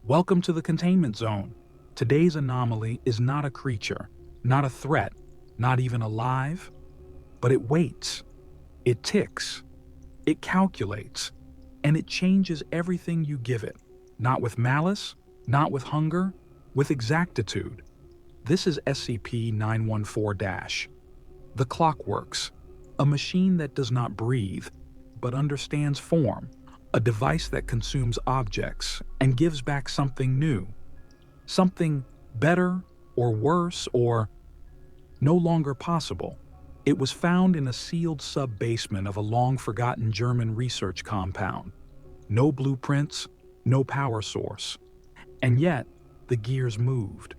Welcome to the Containment Zone. Today's anomaly is not a creature, not a threat, not even alive, but it waits, it ticks, it calculates, and it changes everything you give it, not with malice, not with hunger, with exactitude. This is SCP-914-. The Clockworks, a machine that does not breathe, but understands form, a device that consumes objects and gives back something new, something better or worse or no longer possible. It was found in a sealed sub-basement of a long-forgotten German research compound. No blueprints, no power source. And yet, the gears moved,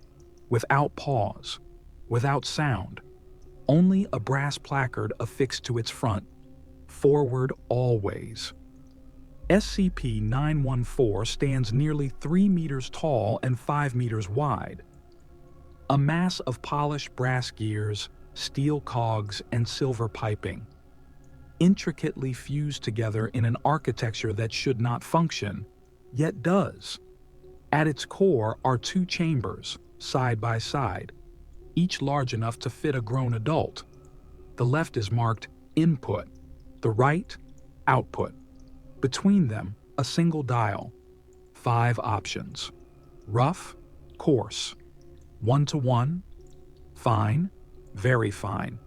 without pause, without sound. Only a brass placard affixed to its front. Forward always. SCP-914 stands nearly 3 meters tall and 5 meters wide. A mass of polished brass gears, steel cogs, and silver piping, intricately fused together in an architecture that should not function, yet does. At its core are 2 chambers, side by side, each large enough to fit a grown adult. The left is marked Input, the right, Output. Between them, a single dial. 5 options. Rough, coarse. 1-to-1, fine, very fine.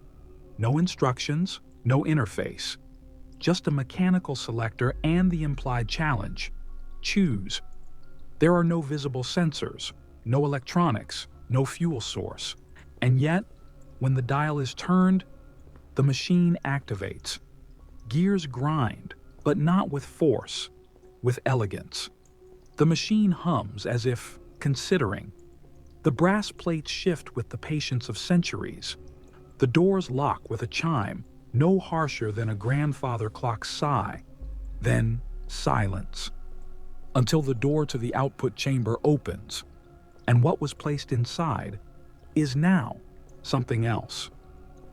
No instructions, no interface. Just a mechanical selector and the implied challenge. Choose. There are no visible sensors, no electronics, no fuel source. And yet, when the dial is turned, the machine activates. Gears grind, but not with force, with elegance. The machine hums as if considering. The brass plates shift with the patience of centuries. The doors lock with a chime, no harsher than a grandfather clock's sigh. Then silence, until the door to the output chamber opens, and what was placed inside is now something else.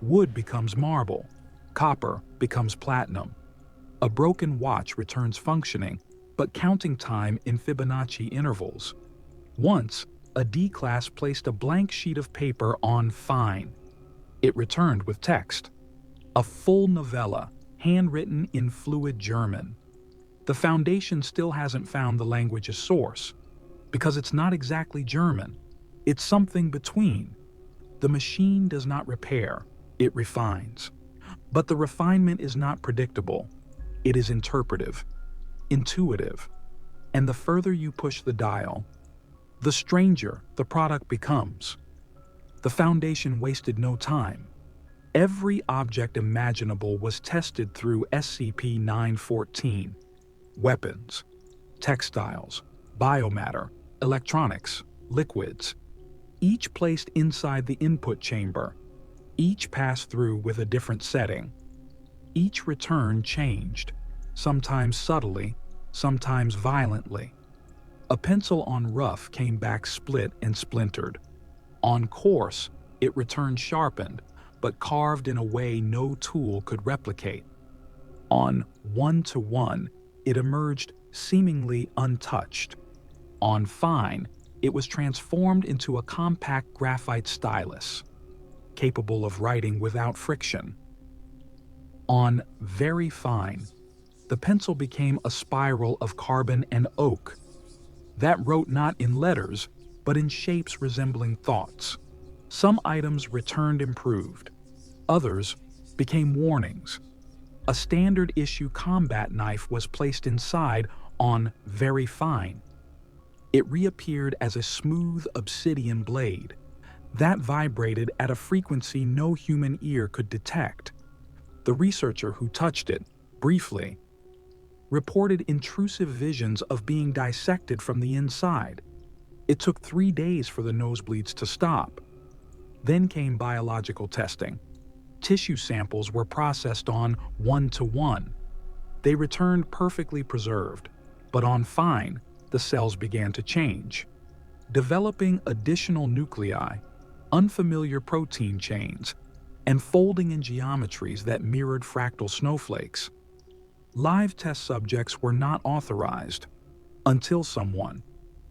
Wood becomes marble, copper becomes platinum. A broken watch returns functioning, but counting time in Fibonacci intervals. Once, a D-class placed a blank sheet of paper on Fine. It returned with text. A full novella, handwritten in fluid German. The Foundation still hasn't found the language's source, because it's not exactly German. It's something between. The machine does not repair, it refines. But the refinement is not predictable. It is interpretive, intuitive, and the further you push the dial, the stranger the product becomes. The Foundation wasted no time. Every object imaginable was tested through SCP-914. Weapons, textiles, biomatter, electronics, liquids, each placed inside the input chamber, each passed through with a different setting. Each return changed, sometimes subtly, sometimes violently. A pencil on rough came back split and splintered. On coarse, it returned sharpened, but carved in a way no tool could replicate. On 1-to-1, it emerged seemingly untouched. On fine, it was transformed into a compact graphite stylus, capable of writing without friction. On very fine, the pencil became a spiral of carbon and oak that wrote not in letters, but in shapes resembling thoughts. Some items returned improved. Others became warnings. A standard issue combat knife was placed inside on very fine. It reappeared as a smooth obsidian blade that vibrated at a frequency no human ear could detect. The researcher who touched it, briefly, reported intrusive visions of being dissected from the inside. It took 3 days for the nosebleeds to stop. Then came biological testing. Tissue samples were processed on 1-to-1. They returned perfectly preserved, but on fine, the cells began to change, developing additional nuclei, unfamiliar protein chains, and folding in geometries that mirrored fractal snowflakes. Live test subjects were not authorized until someone,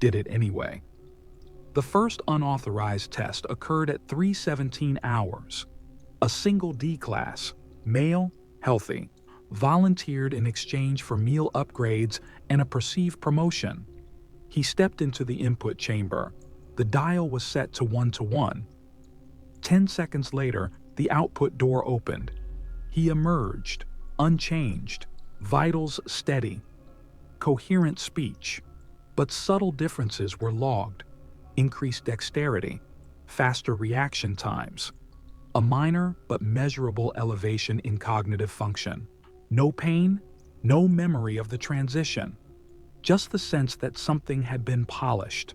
did it anyway. The first unauthorized test occurred at 3:17 hours. A single D-class, male, healthy, volunteered in exchange for meal upgrades and a perceived promotion. He stepped into the input chamber. The dial was set to 1:1. 10 seconds later, the output door opened. He emerged, unchanged, vitals steady, coherent speech, but subtle differences were logged. Increased dexterity, faster reaction times, a minor but measurable elevation in cognitive function. No pain, no memory of the transition, just the sense that something had been polished.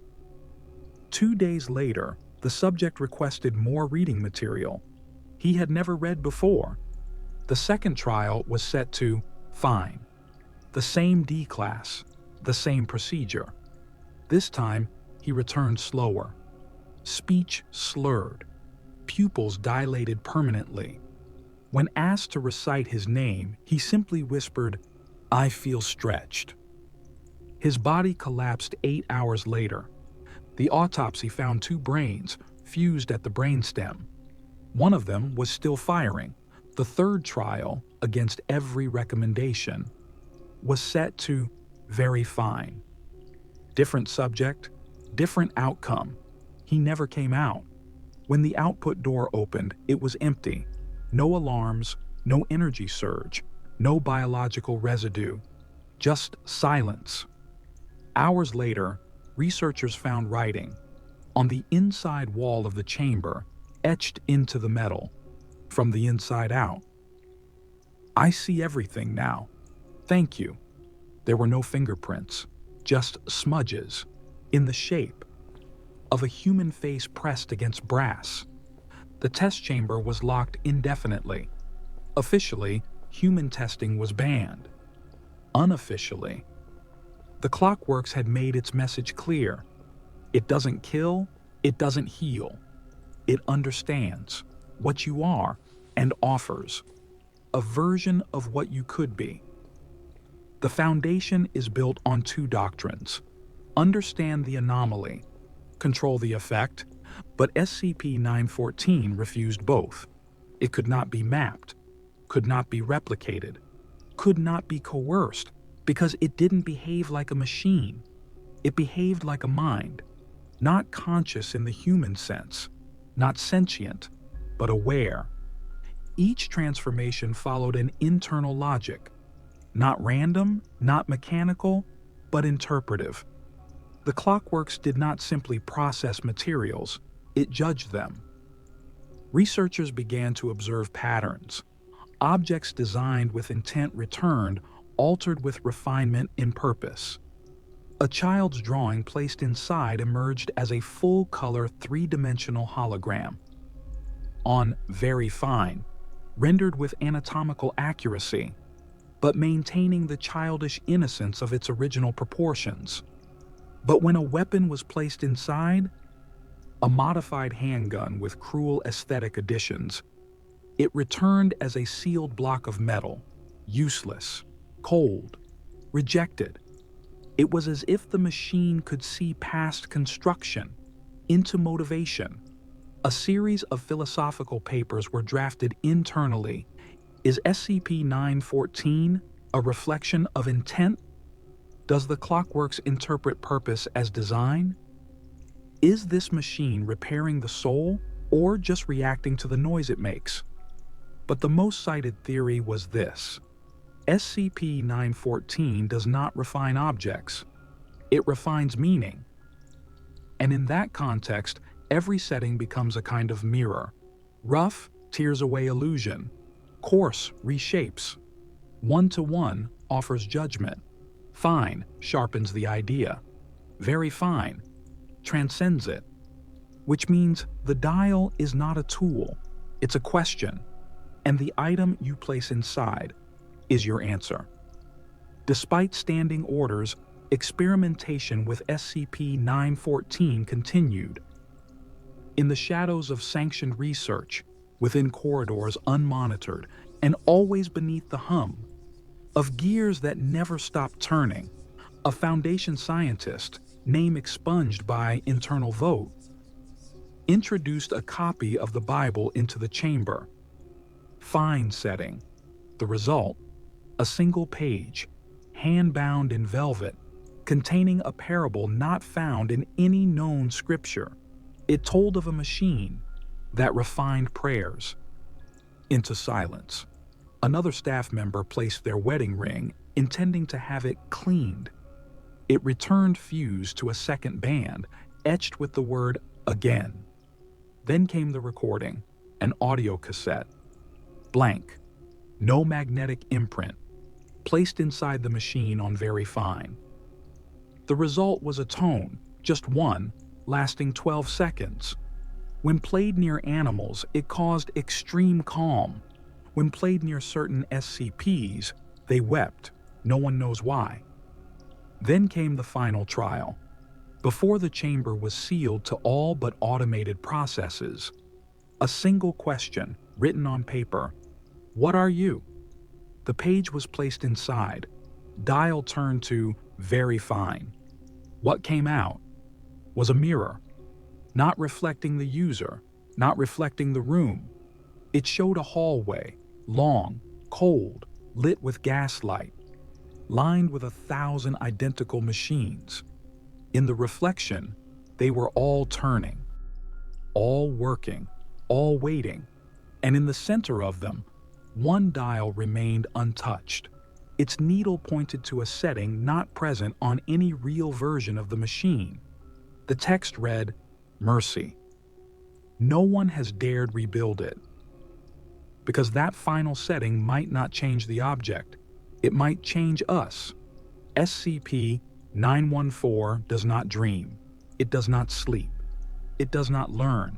2 days later, the subject requested more reading material he had never read before. The second trial was set to fine. The same D-class, the same procedure. This time, he returned slower. Speech slurred. Pupils dilated permanently. When asked to recite his name, he simply whispered, "I feel stretched." His body collapsed 8 hours later. The autopsy found 2 brains fused at the brainstem. One of them was still firing. The third trial, against every recommendation, was set to very fine. Different subject, different outcome. He never came out. When the output door opened, it was empty. No alarms, no energy surge, no biological residue, just silence. Hours later, researchers found writing on the inside wall of the chamber, etched into the metal, from the inside out. "I see everything now. Thank you." There were no fingerprints, just smudges, in the shape of a human face pressed against brass. The test chamber was locked indefinitely. Officially, human testing was banned. Unofficially, the Clockworks had made its message clear. It doesn't kill, it doesn't heal. It understands what you are and offers a version of what you could be. The Foundation is built on 2 doctrines. Understand the anomaly, control the effect, but SCP-914 refused both. It could not be mapped, could not be replicated, could not be coerced, because it didn't behave like a machine. It behaved like a mind, not conscious in the human sense, not sentient, but aware. Each transformation followed an internal logic, not random, not mechanical, but interpretive. The Clockworks did not simply process materials, it judged them. Researchers began to observe patterns. Objects designed with intent returned, altered with refinement in purpose. A child's drawing placed inside emerged as a full-color 3-dimensional hologram. On very fine, rendered with anatomical accuracy, but maintaining the childish innocence of its original proportions. But when a weapon was placed inside, a modified handgun with cruel aesthetic additions, it returned as a sealed block of metal, useless, cold, rejected. It was as if the machine could see past construction, into motivation. A series of philosophical papers were drafted internally. Is SCP-914 a reflection of intent? Does the Clockworks interpret purpose as design? Is this machine repairing the soul or just reacting to the noise it makes? But the most cited theory was this: SCP-914 does not refine objects, it refines meaning. And in that context, every setting becomes a kind of mirror. Rough tears away illusion, coarse reshapes, 1-to-1 offers judgment, fine sharpens the idea, very fine transcends it. Which means the dial is not a tool, it's a question, and the item you place inside is your answer. Despite standing orders, experimentation with SCP-914 continued. In the shadows of sanctioned research, within corridors unmonitored, and always beneath the hum of gears that never stopped turning, a Foundation scientist, name expunged by internal vote, introduced a copy of the Bible into the chamber. Fine setting. The result, a single page, hand-bound in velvet, containing a parable not found in any known scripture. It told of a machine that refined prayers into silence. Another staff member placed their wedding ring, intending to have it cleaned. It returned fused to a second band, etched with the word "again." Then came the recording, an audio cassette. Blank, no magnetic imprint, placed inside the machine on very fine. The result was a tone, just one, lasting 12 seconds. When played near animals, it caused extreme calm. When played near certain SCPs, they wept. No one knows why. Then came the final trial. Before the chamber was sealed to all but automated processes, a single question, written on paper: "What are you?" The page was placed inside. Dial turned to "very fine." What came out was a mirror, not reflecting the user, not reflecting the room. It showed a hallway, long, cold, lit with gaslight, lined with 1,000 identical machines. In the reflection, they were all turning, all working, all waiting, and in the center of them, one dial remained untouched. Its needle pointed to a setting not present on any real version of the machine. The text read, "Mercy." No one has dared rebuild it, because that final setting might not change the object. It might change us. SCP-914 does not dream. It does not sleep. It does not learn.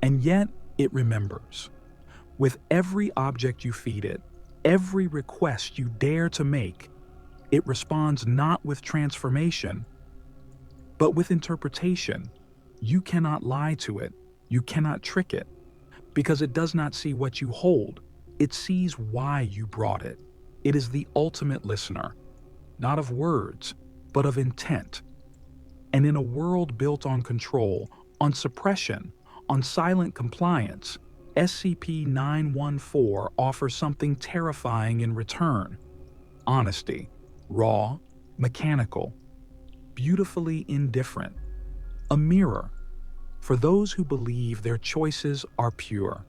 And yet, it remembers. With every object you feed it, every request you dare to make, it responds not with transformation, but with interpretation. You cannot lie to it. You cannot trick it, because it does not see what you hold. It sees why you brought it. It is the ultimate listener, not of words, but of intent. And in a world built on control, on suppression, on silent compliance, SCP-914 offers something terrifying in return. Honesty, raw, mechanical, beautifully indifferent. A mirror for those who believe their choices are pure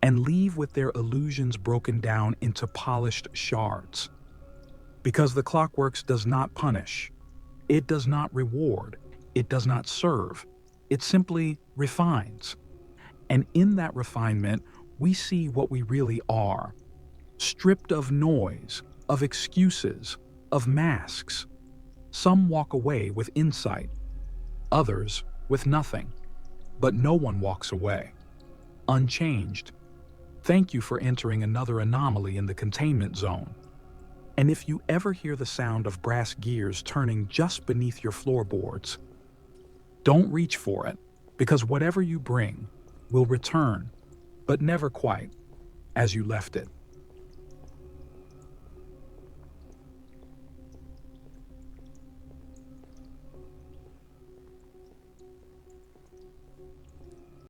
and leave with their illusions broken down into polished shards. Because the Clockworks does not punish, it does not reward, it does not serve, it simply refines. And in that refinement, we see what we really are, stripped of noise, of excuses, of masks. Some walk away with insight, others with nothing, but no one walks away unchanged. Thank you for entering another anomaly in the Containment Zone. And if you ever hear the sound of brass gears turning just beneath your floorboards, don't reach for it, because whatever you bring will return, but never quite as you left it.